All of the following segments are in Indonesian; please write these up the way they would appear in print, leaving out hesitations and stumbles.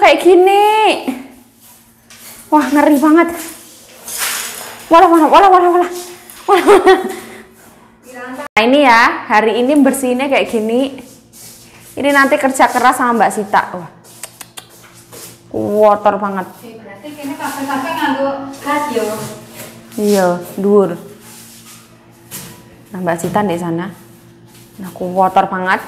kayak gini. Wah, ngeri banget. Walah. Nah, ini ya, hari ini bersihnya kayak gini. Ini nanti kerja keras sama Mbak Sita. Wah, kotor banget. Berarti kini kafe-kafe nganggo gas yo. Iya, dhuwur. Nah, Mbak Sita di sana. Nah, kotor banget.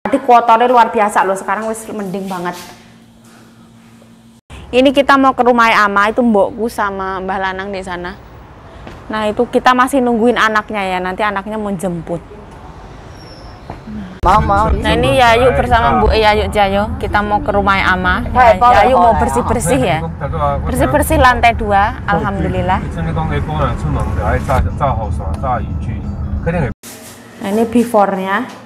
Tadi kotornya luar biasa loh, sekarang wis mending banget. Ini kita mau ke rumah Ama, itu mbokku sama Mbah Lanang di sana. Nah, itu kita masih nungguin anaknya ya, nanti anaknya mau jemput. Mau. Nah, ini Yayu bersama Bu Yayu Jayo, kita mau ke rumah Ama. Nah, Yayu mau bersih-bersih ya. Bersih-bersih lantai 2, alhamdulillah. Nah, ini before-nya.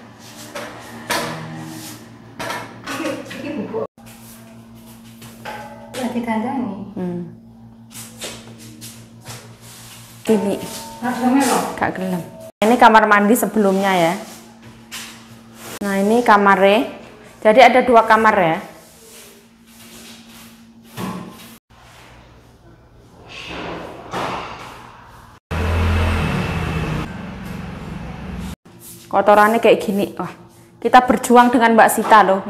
Dikandani. Ini gak gelem. Ini kamar mandi sebelumnya ya. Nah, ini kamarnya. Jadi ada 2 kamar ya. Kotorannya kayak gini. Wah, kita berjuang dengan Mbak Sita loh.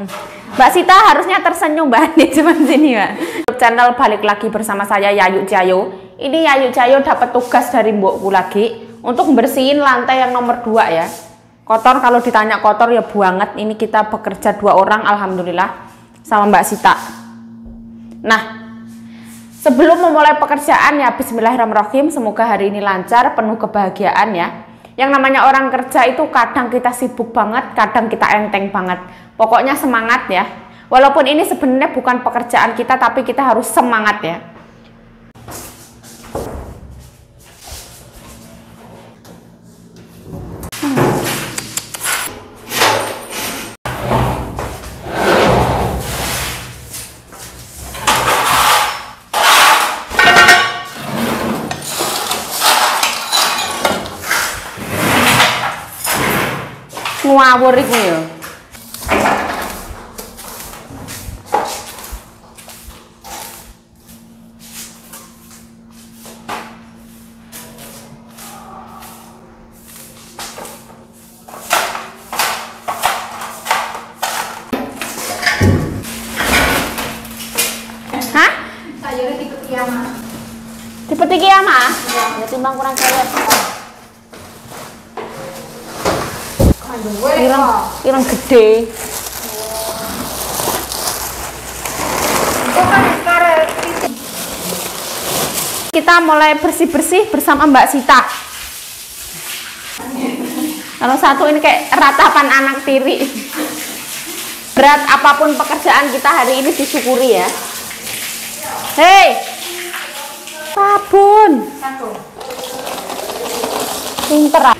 Mbak Sita harusnya tersenyum Mbak Andi, cuman sini Mbak. Channel balik lagi bersama saya Yayu Jayo. Ini Yayu Jayo dapat tugas dari mbokku lagi untuk bersihin lantai yang nomor 2 ya. Kotor, kalau ditanya kotor ya banget. Ini kita bekerja 2 orang alhamdulillah sama Mbak Sita. Nah, sebelum memulai pekerjaan ya bismillahirrahmanirrahim, semoga hari ini lancar, penuh kebahagiaan ya. Yang namanya orang kerja itu kadang kita sibuk banget, kadang kita enteng banget. Pokoknya semangat ya. Walaupun ini sebenarnya bukan pekerjaan kita, tapi kita harus semangat ya. Ngawur iki ya. Hah? Sayurnya dipetiki Ama. Dipetiki Ama? Ya timbang kurang kaya. Ireng gede. Kita mulai bersih-bersih bersama Mbak Sita. Kalau satu ini kayak ratapan anak tiri. Berat apapun pekerjaan kita hari ini disyukuri ya. Hei, sabun. Pinter.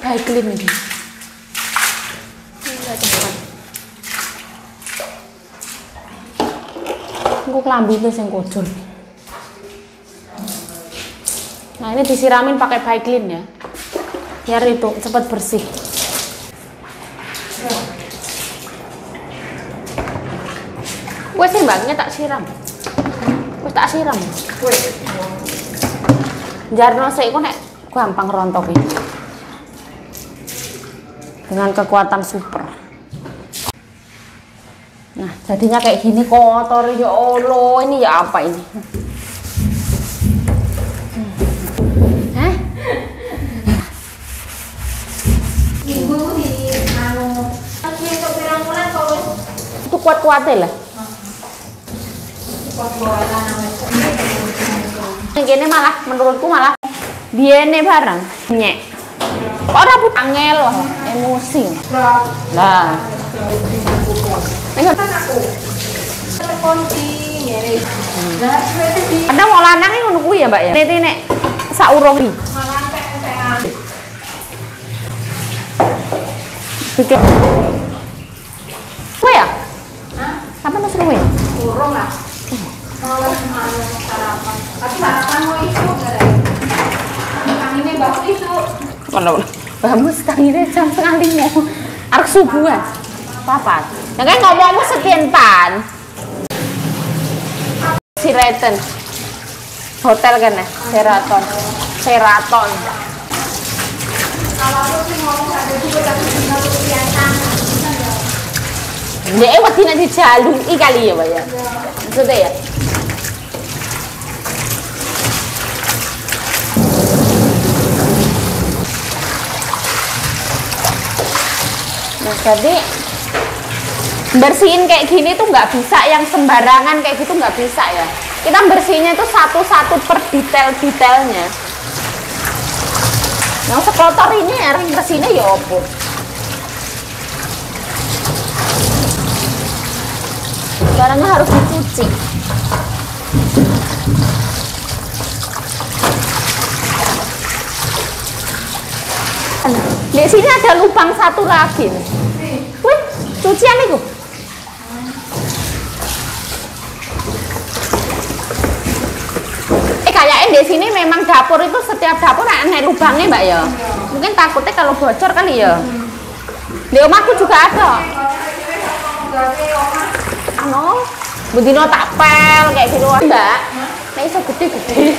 Baik clean ini. Engko klambine sing kocul. Nah, ini disiramin pakai baik clean ya. Biar itu cepat bersih. Wes sih mbaknya tak siram. Wes tak siram. Jarno sik kok nek gampang rontok iki. Dengan kekuatan super. Nah, jadinya kayak gini kotor ya Allah. Ini ya apa ini? Hah? Ibu di anu. Itu pirang-pirang kok wis. Itu kuat-kuatnya lah. Kuat-kuatan Yang gini malah menurutku malah biene barang nyek. Kok rambut angel loh, emosi. Lah. Ada mau lanang ini ngono kuwi ya, Mbak ya. Nek saurung iki. Bikin. Kowe ya? Hah? Apa burung lah. Mau sarapan. Tapi sarapan mau itu enggak ada. Ini bagus itu. Kalau bagus tanginnya jam setengah 5. Arek subuhan. Papat. Ya kan ngomongmu setien pan. Sheraton. Hotel kan ya? Sheraton. Sheraton. Kalau aku sih ngomong ada juga tapi tinggal kebiasaan. Dia waktu nanti dijalui kali ya, Pak ya. Maksudnya ya. Nah, jadi bersihin kayak gini tuh nggak bisa yang sembarangan kayak gitu, nggak bisa ya. Kita bersihnya itu satu-satu per detail-detailnya. Yang sekotor ini yang bersihnya ya opo. Barangnya harus dicuci. Di sini ada lubang satu lagi nih. Wih, cucian itu. Kayaknya di sini memang dapur itu setiap dapur ada lubangnya, Mbak ya. Mungkin takutnya kalau bocor kali ya. Di rumahku juga ada. Ano, budino tapel kayak gitu, Mbak. Nah, iso gede-gede.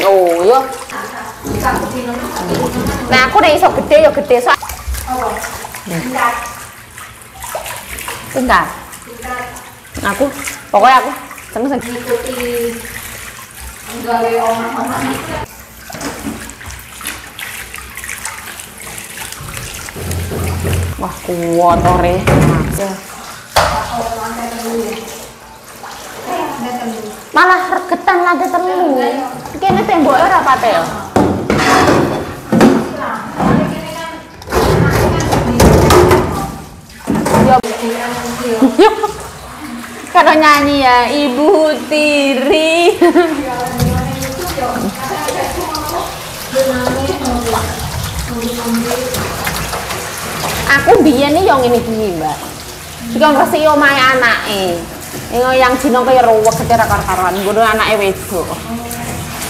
Oh, iya. Nah, aku nek iso gede ya gede so. Tingkat. Aku pokoknya aku seneng Ikuti gawe omah-omah. wah kuat ore. Malah regetan lantai telu. Kene temboknya ora patel. Kalau nyanyi ya Ibu Tiri. Aku biyen nih yang ini gini, Mbak. Jika ngerti omahe anake. Yang dino kaya ruwet ketera karo-karoan, ngono anake wedok.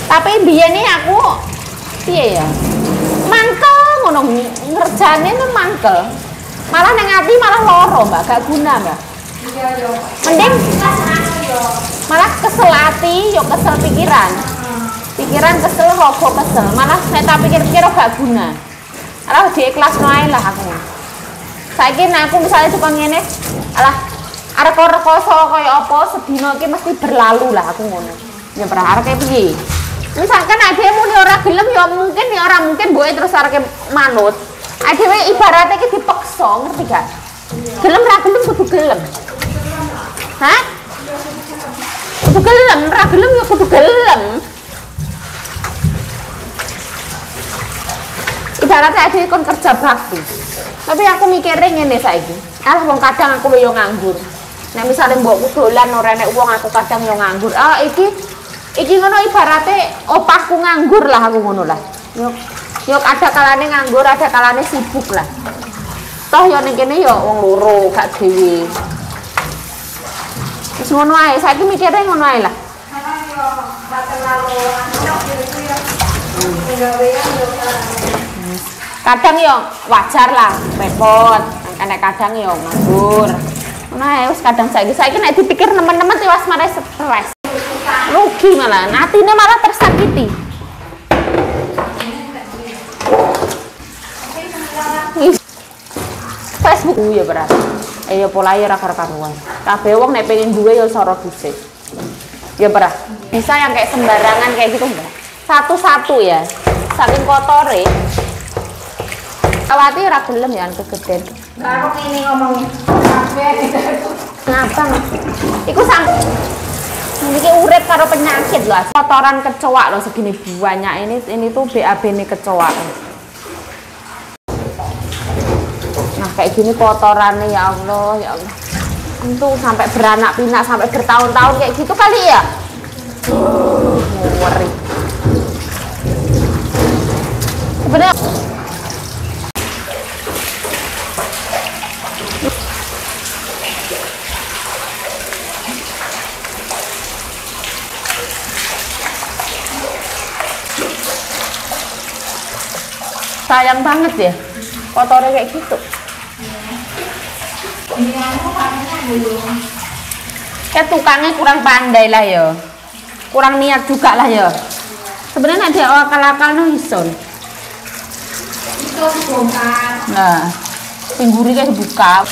Tapi biyen nih aku piye ya? Mangkel ngono ngerjane tuh mangkel. Malah nang ati malah loro, Mbak, gak guna, Mbak. Mending malah kesel ati, yo kesel pikiran. Pikiran kesel, rogo kesel. Malah nek tak pikir-pikir gak guna. Alah diikhlasno ae lah aku. Saiki nek aku misalnya tukang ngene, alah arek rekoso kaya apa sedina iki mesti berlalu lah aku ngono. Ya berharap kayak piye? Misalkan ade muni ora gelem ya mungkin ya ora mungkin mboke terus arek manut. Adewe ibaratnya iki dipaksa, ngerti gak? Gelem ra gelem kudu gelem. Hah? Kudu gelem, ra gelem ya kudu gelem. Ibaratnya adewe kon kerja bakti. Tapi aku mikirnya ngene saiki. Alah wong kadang aku yo nganggur. Nek misale mbokku dolan ora nek wong aku kadang yo nganggur. Ah iki ngono ibaratnya opahku nganggur lah aku ngono lah. Yo ada kalane nganggur, ada kalane sibuk lah. Toh yo ning kene yo wong loro gak dhewe. Wis ngono ae, saiki mikirnya ngono ae lah. Karena yo gak terlalu anak gitu ya. Gawean yo Kadang yo wajar lah, repot. Nek kadang yo nganggur. Ngono ae wis kadang saiki nek dipikir nemen-nemen tiwas mare stres. Rugi malah, atine malah tersakiti. Facebook ya berat. Ya pola ya karuan. Kabeh wong nek pengen duwe ya soro dhisik. Ya berat. Bisa yang kayak sembarangan kayak gitu enggak? Satu-satu ya. Saking kotore. Awati ora gelem ya kegeden. karo ini ngomongnya. Kabeh Ngapa? Iku sampe iki urip karo penyakit loh. Kotoran kecoak loh segini banyak ini tuh BAB nih kecoak. Nah kayak gini kotorannya ya Allah ya Allah. Itu sampai beranak pinak sampai bertahun-tahun kayak gitu kali ya. Ngeri. Sebenarnya sayang banget ya kotornya kayak gitu. Ini kamu pakainya belum. Kayak tukangnya kurang pandai lah ya, kurang niat juga lah ya. Sebenarnya ada akal-akal no ison. Itu bongkar. Nah, pingguri kayak dibuka.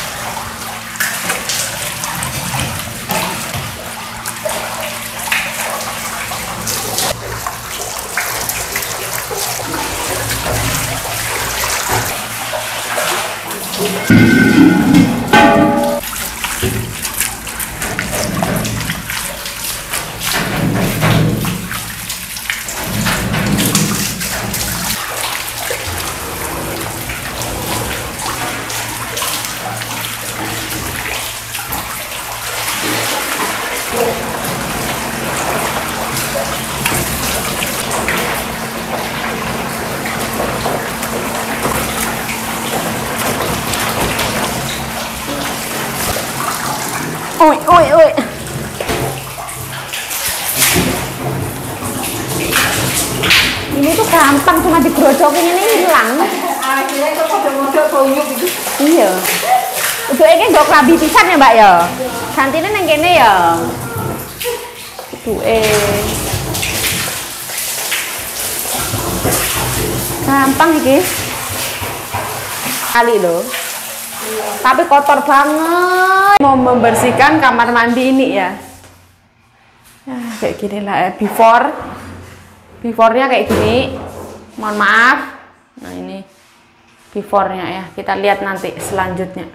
Oi. Ini tuh gampang, cuma digerojokin ini hilang. Akhirnya kok model-model koyuk gitu. Iya. Udah ini gak kerabi pisan ya mbak ya. Gantinya nang kene ya. Gampang iki. Kali loh. Tapi kotor banget. Mau membersihkan kamar mandi ini ya. Kayak gini lah before-nya kayak gini. Mohon maaf. Nah ini before-nya ya. Kita lihat nanti selanjutnya.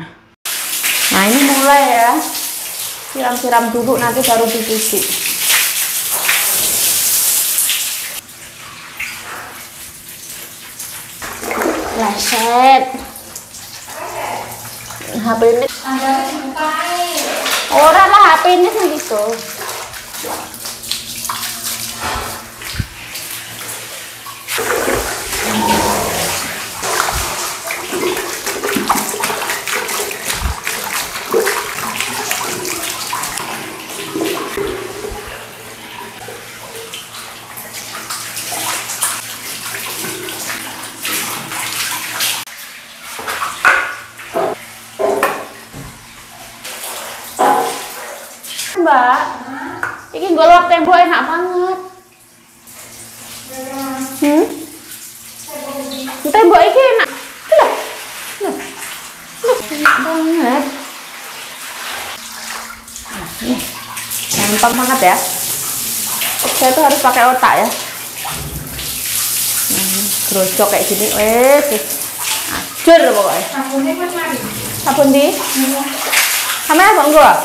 Nah ini mulai ya. Siram-siram dulu nanti baru dicuci. Leset. HP ini Tanggalnya dibukain. orang lah HP ini segitu. Mbak, ini golok tembok enak banget. Tembok ini enak. Loh. Enak banget. Nah, ini gampang banget ya. Saya tuh harus pakai otak ya. Grosok kayak gini, ajur pokoknya. Sabunnya pas mari. Sabun di? Sama apa enggak?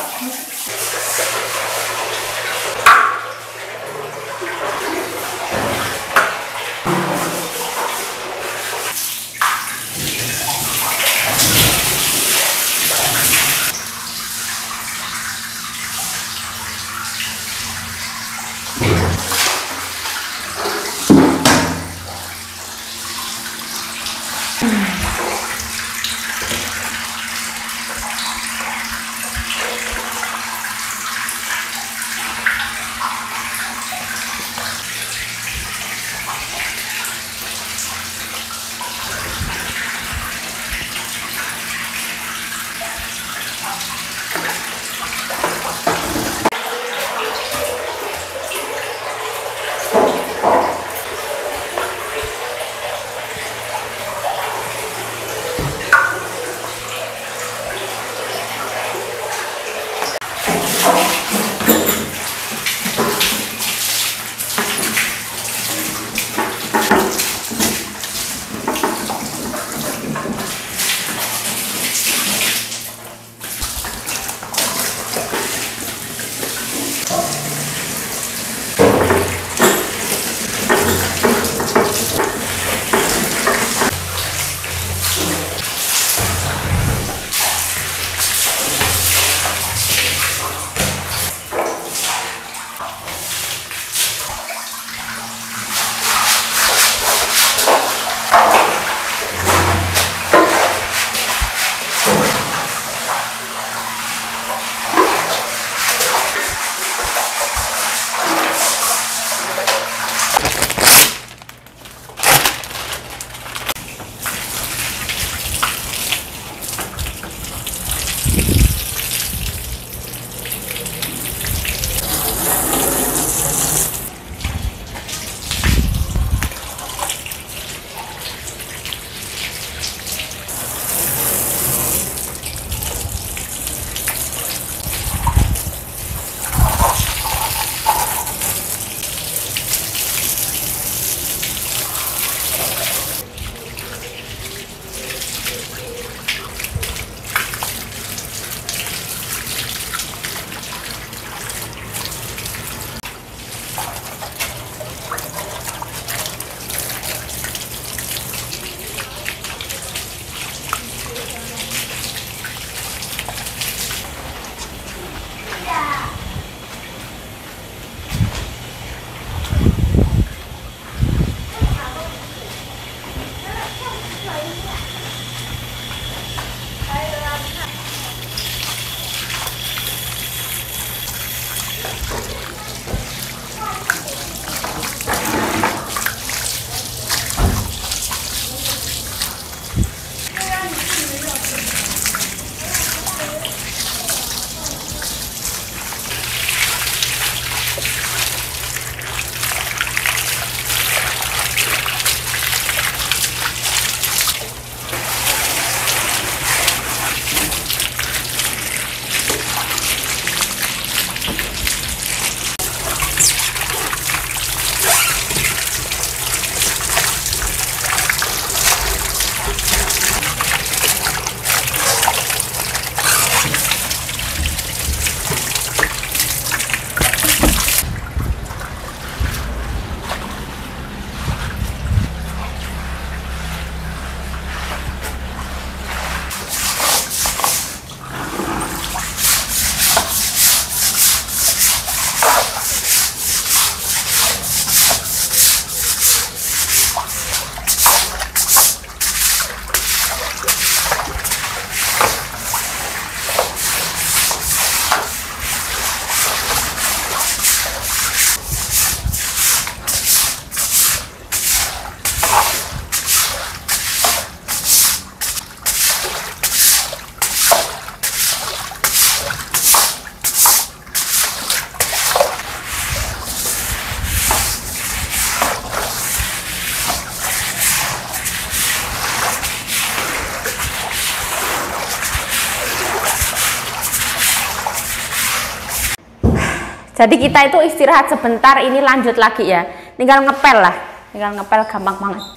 Jadi kita itu istirahat sebentar, ini lanjut lagi ya. Tinggal ngepel lah, tinggal ngepel gampang banget.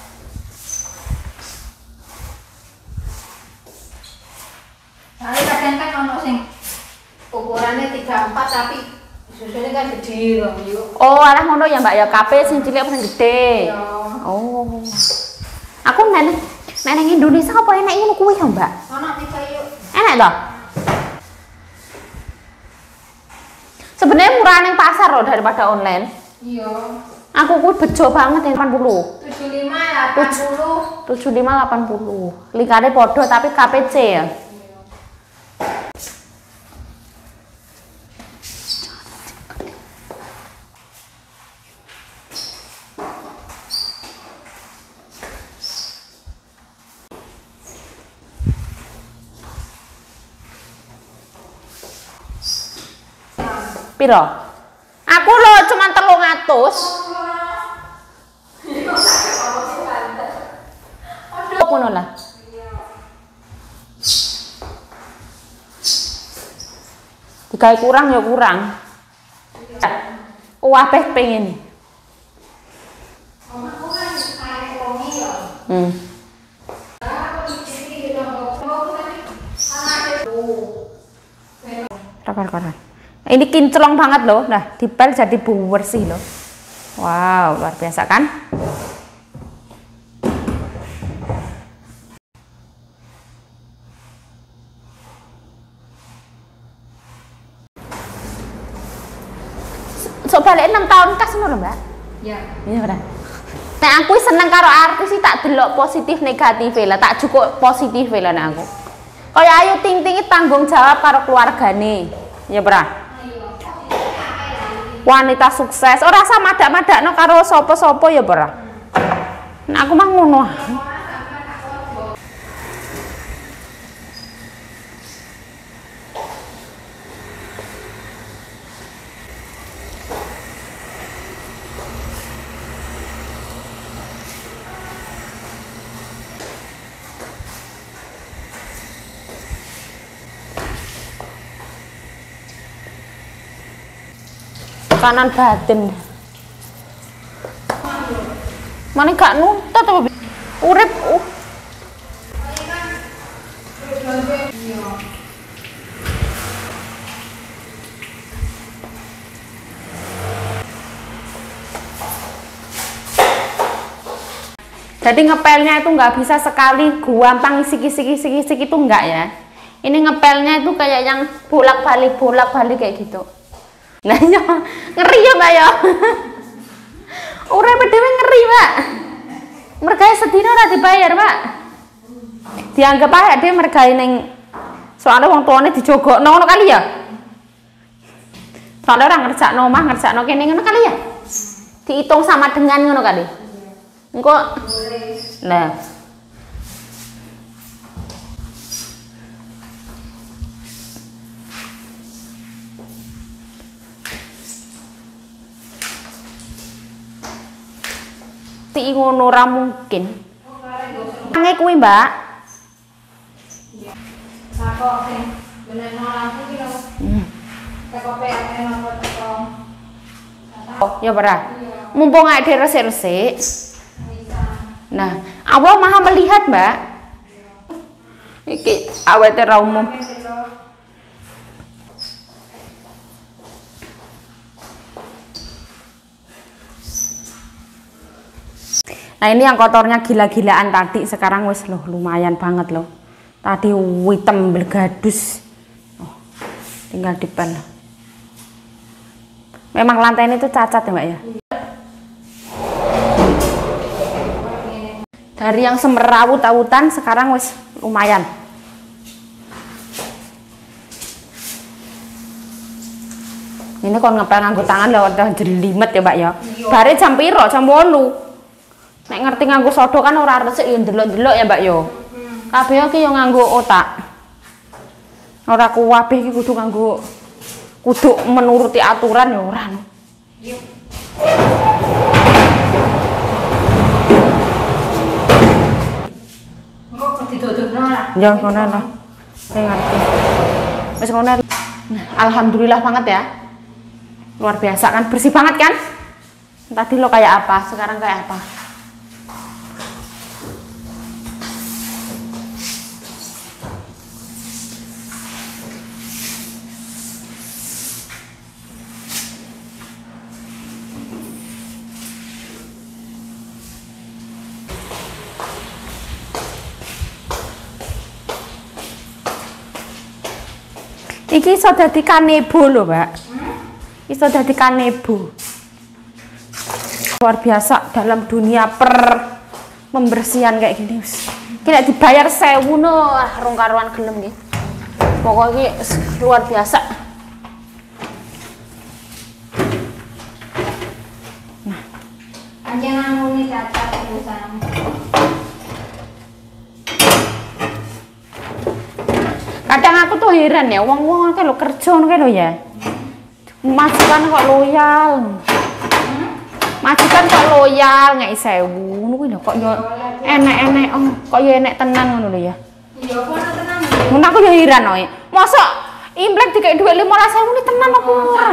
Kadang kan ono sing ukurannya 34 tapi susunya kan gede loh. Oh, alah ngono ya Mbak ya, KP sing cilik apa sing gede. Ya. Oh. Aku neng Indonesia apa enak ngono kuwi ya Mbak? Ono tipe yuk. Enak toh? Sebenarnya murah neng pasar loh daripada online. Iya. Aku kuwi bejo banget yang 80. 75 80. 75 80. Lingkare podo tapi KPC ya. Piro? Aku lo cuma 300. Ngono lah. Digawe kurang ya kurang. Wabeh pengen. Rekor-rekoran. Ini kinclong banget loh. Nah, dipel jadi bersih loh. Wow, luar biasa kan? Sok balik 6 tahun kas ngono, Mbak. Ya. Iya bener. Nek aku seneng karo artis sih tak delok positif negatif lah, tak cukup positif lah nek aku. Kaya Ayu Ting Ting tanggung jawab karo keluargane. Ya, Bra. Wanita sukses, ora usah madak-madakno karo sapa-sapa ya, Bra. Nek aku mah ngono. tekanan batin. Mana gak nuntut apa urip jadi ngepelnya itu nggak bisa sekali gampang isik itu enggak ya. Ini ngepelnya itu kayak yang bolak-balik kayak gitu. Nah ya ngeri ya Mbak ya. Urip dhewe ngeri, Pak. Mergawe sedina ora dibayar, Pak. Dianggap ae dhewe mergawe ning soalnya wong tuane dijogokno ngono kali ya. Soalnya orang ngerjakno omah, ngerjakno kene ngono kali ya. Dihitung sama dengan ngono kali. Engko nah. Ngono ora mungkin. Nang kuwi, Mbak. Sakok sing beneno lampu ki lho. Teko PRN apa teko. Oh, ya ora. Mumpung ada resik-resik. Nah, Allah Maha melihat, Mbak. Iki awete ra umum. Nah ini yang kotornya gila-gilaan tadi, sekarang wis loh lumayan banget loh. Tadi hitam bergadus. Oh, tinggal dipel. Memang lantai ini tuh cacat ya Mbak ya. Dari yang semerawut-awutan sekarang wis lumayan. Ini kon ngepel nganggo tangan lewat jelimet ya Mbak ya. Bare jam piro? Jam 8. Nek ngerti nganggo sodo kan ora resik ya ndelok-ndelok ya Mbak yo. Kabeh iki yo nganggo otak. Ora kuwabeh iki kudu nganggo kudu menuruti aturan ya ora. Kok ditutupno ora? Ya ngono lah. Saya ngerti. Wis ngono. Alhamdulillah banget ya. Luar biasa kan, bersih banget kan? Tadi lo kayak apa, sekarang kayak apa? Iki iso dadi kanebo lho, Mbak. Iso dadi kanebo. Luar biasa dalam dunia pembersihan kayak gini. Kira dibayar 1000 no, rong karuan gelem nggih. Pokoknya luar biasa. Nah, Anjengan muni cacat urusan. kadang aku tuh heran ya, wong-wong kayak lo kerja kayak lo ya, majikan kok loyal, majikan kok loyal nggak 1000, nunggu kok yo enek-enek, kok yo enek tenan ngono lo ya. Iya, kok tenan. Mun aku yo heran oi, mosok Imlek dikek dhuwit 15.000 ini tenan apa ora?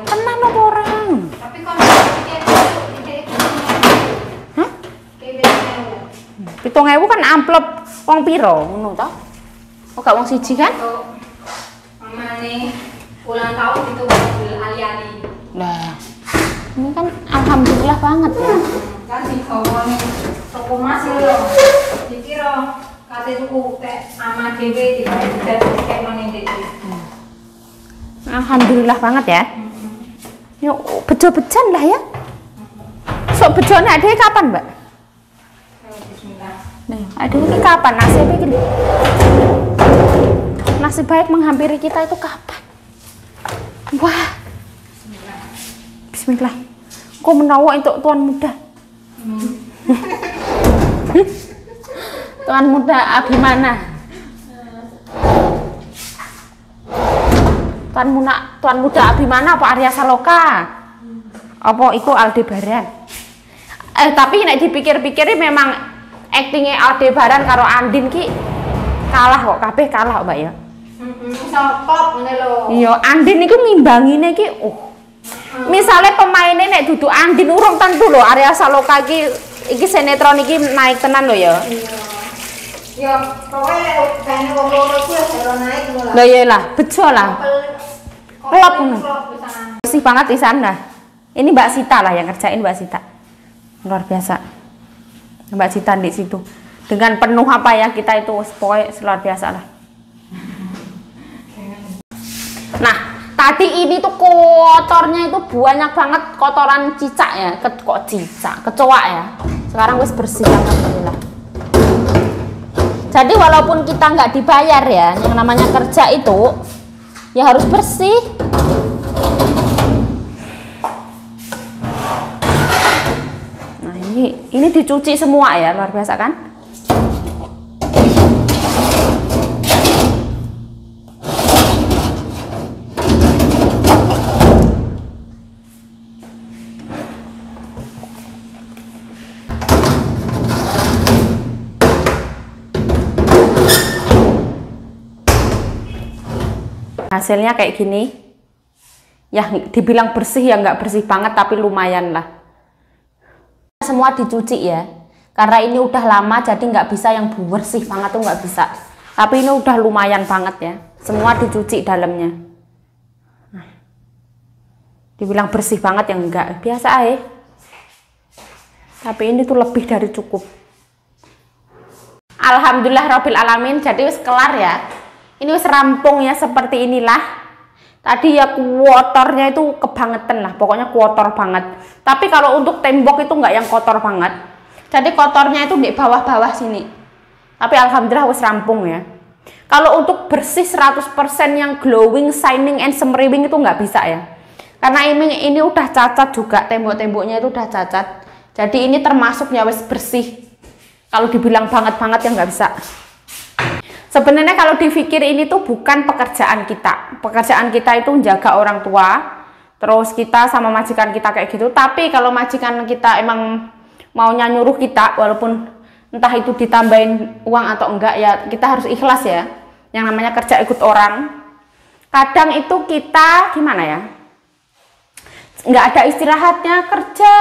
Tenan apa ora? Tapi kalau dikek hah? 7.000 kan amplop wong piro ngono to? Oh gak wong siji kan? Mama nih ulang tahun itu ali-ali. Nah, ini kan alhamdulillah banget ya. Kan dibawa nih toko mas lho. Dikira kate tuku teh ama dhewe tidak kayak mana dhewe. Alhamdulillah banget ya. Yuk bejo-bejan lah ya. Sok bejone adek kapan, Mbak? Bismillah. Nih, adek ini kapan nasibnya gini? Nasib baik menghampiri kita itu kapan? Wah, Bismillah. Kok menawa untuk tuan muda? Tuan muda Abimana. Tuan muda Abimana apa Arya Saloka? Apa iku Aldebaran? Tapi nek dipikir-pikir memang aktingnya Aldebaran karo Andin ki kalah kok, kabeh kalah Mbak ya. Sokop ngene lho. Iya, Andin iku ngimbangine iki misalnya pemainnya nek duduk Andin urung tentu lho Arya Saloka iki sinetron iki naik tenan lho ya. Iya. Ya, pokoknya kayaknya wong loro kuwi ora naik ngono lah. Lah iya lah, bejo lah. Klop ngono. Bisa. Bersih banget di sana. Ini Mbak Sita lah yang kerjain Mbak Sita. Luar biasa. Mbak Sita di situ. Dengan penuh apa ya kita itu pokoknya luar biasa lah. Nah, tadi ini tuh kotornya itu banyak banget kotoran cicak ya. Kok cicak, kecoa ya. Sekarang wis bersih alhamdulillah. Jadi walaupun kita nggak dibayar ya, yang namanya kerja itu ya harus bersih. Nah ini dicuci semua ya, luar biasa kan? Hasilnya kayak gini ya, dibilang bersih ya nggak bersih banget tapi lumayan lah. Semua dicuci ya, karena ini udah lama jadi nggak bisa yang bersih banget tuh nggak bisa, tapi ini udah lumayan banget ya, semua dicuci dalamnya. Nah, dibilang bersih banget yang enggak, biasa aja, tapi ini tuh lebih dari cukup. Alhamdulillah Rabbil Alamin, jadi wis kelar ya. Ini wis rampung ya, seperti inilah. Tadi ya kotornya itu kebangetan lah, pokoknya kotor banget. Tapi kalau untuk tembok itu nggak yang kotor banget. Jadi kotornya itu di bawah-bawah sini. Tapi alhamdulillah wis rampung ya. Kalau untuk bersih 100% yang glowing, shining, and semriwing itu nggak bisa ya. Karena ini udah cacat juga, tembok-temboknya itu udah cacat. Jadi ini termasuknya wis bersih. Kalau dibilang banget-banget ya nggak bisa. Sebenarnya kalau dipikir ini tuh bukan pekerjaan kita. Pekerjaan kita itu menjaga orang tua, terus kita sama majikan kita kayak gitu. Tapi kalau majikan kita emang maunya nyuruh kita, walaupun entah itu ditambahin uang atau enggak ya, kita harus ikhlas ya. Yang namanya kerja ikut orang. Kadang itu kita gimana ya? Nggak ada istirahatnya, kerja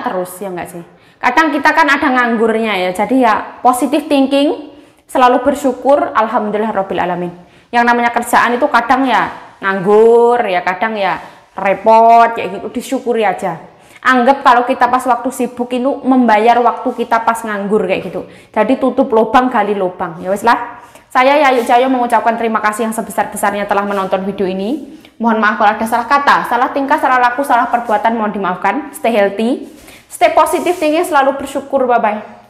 terus ya enggak sih? Kadang kita kan ada nganggurnya ya. Jadi ya positive thinking. Selalu bersyukur, alhamdulillah Rabbil Alamin. Yang namanya kerjaan itu kadang ya nganggur, ya kadang ya repot, kayak gitu, disyukuri aja. Anggap kalau kita pas waktu sibuk itu membayar waktu kita pas nganggur kayak gitu. Jadi tutup lubang gali lubang. Ya wes lah. Saya Yayu Cayo mengucapkan terima kasih yang sebesar-besarnya telah menonton video ini. Mohon maaf kalau ada salah kata, salah tingkah, salah laku, salah perbuatan, mohon dimaafkan. Stay healthy, stay positive thinking, selalu bersyukur. Bye-bye.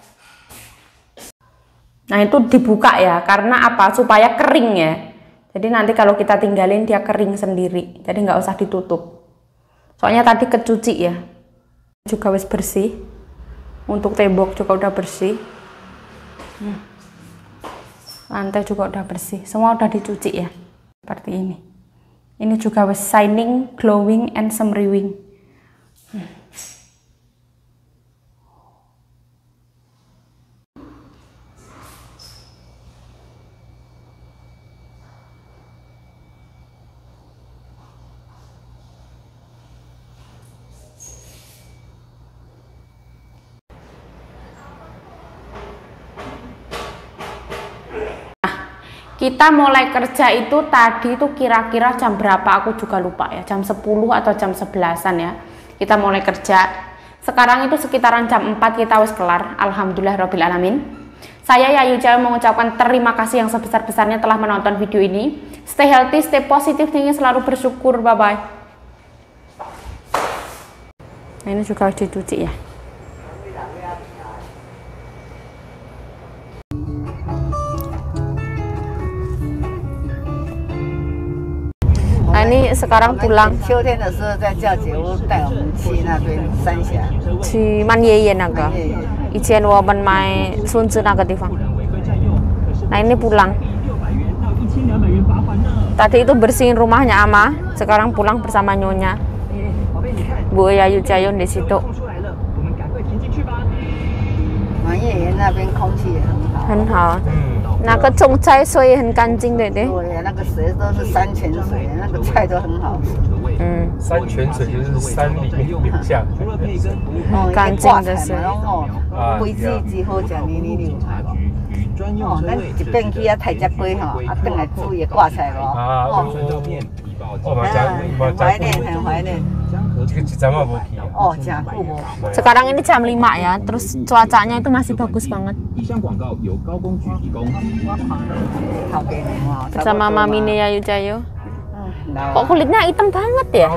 Nah itu dibuka ya, karena apa? Supaya kering ya. Jadi nanti kalau kita tinggalin dia kering sendiri. Jadi nggak usah ditutup. Soalnya tadi kecuci ya. Juga wis bersih. Untuk tembok juga udah bersih. Lantai juga udah bersih. Semua udah dicuci ya. Seperti ini. Ini juga wis shining, glowing, and semriwing. Kita mulai kerja itu tadi itu kira-kira jam berapa aku juga lupa ya, jam 10 atau jam 11-an ya kita mulai kerja. Sekarang itu sekitaran jam 4 kita wis kelar, alhamdulillah Rabbil Alamin. Saya Yayu Cayo mengucapkan terima kasih yang sebesar-besarnya telah menonton video ini. Stay healthy, stay positive, selalu bersyukur, bye bye. Nah ini juga harus dicuci ya. Nah ini sekarang pulang. Di Manyeye naga. Ijen waban mai Sunzi naga difang. Nah ini pulang. Tadi itu bersihin rumahnya Ama, sekarang pulang bersama Nyonya. Bu Yayu Cayo di situ. Manyeye 那边空气也很好。很好。那个种菜水也很干净，对不对？对，那个水都是山泉水，那个菜都很好吃。山泉水就是山里面流下来的水，干净的水。飞机之好食呢流。哦，咱一边去啊泰国吼，啊转来煮也挂菜咯。很怀念，很怀念。这个一阵啊无去。哦，真久无。Sekarang ini jam 5 ya, terus cuacanya itu masih bagus banget. Bersama Mami Yayu Cayo. Kok kulitnya hitam banget ya?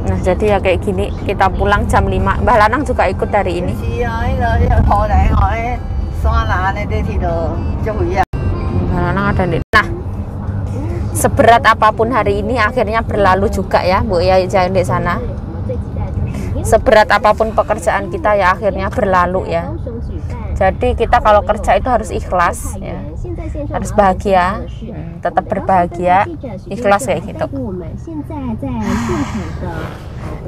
Nah, jadi ya kayak gini, kita pulang jam 5. Mbah Lanang juga ikut hari ini. Mbah Lanang ada di. Nah, seberat apapun hari ini akhirnya berlalu juga ya, Bu Yayu Cayo di sana. Seberat apapun pekerjaan kita ya akhirnya berlalu ya. Jadi kita kalau kerja itu harus ikhlas ya. Harus bahagia, tetap berbahagia, ikhlas kayak gitu.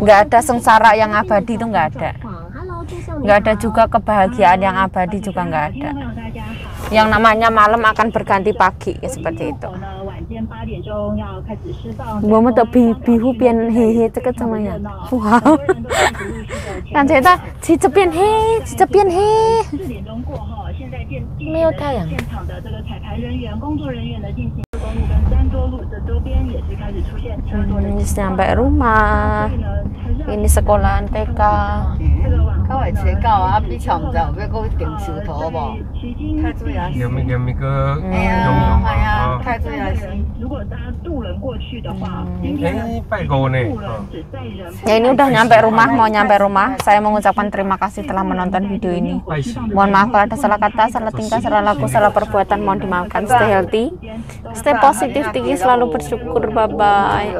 Nggak ada sengsara yang abadi itu nggak ada. Nggak ada juga kebahagiaan yang abadi juga nggak ada. Yang namanya malam akan berganti pagi ya, seperti itu. Gua mau bihu pian hehe ceket sama ya. Wow. Kan cerita cicepian he, cicepian he. Meo tayang. Ini sampai rumah. Ini sekolahan TK. Kau会切到啊，比长就要搁定树头无？太水啊！有一个太水啊！拜过呢。Ya ini udah nyampe rumah, mau nyampe rumah. Saya mengucapkan terima kasih telah menonton video ini. Mohon maaf kalau ada salah kata, salah tingkah, salah laku, salah perbuatan, mohon dimaafkan. Stay healthy, stay positif, tinggi, selalu bersyukur. Bye bye.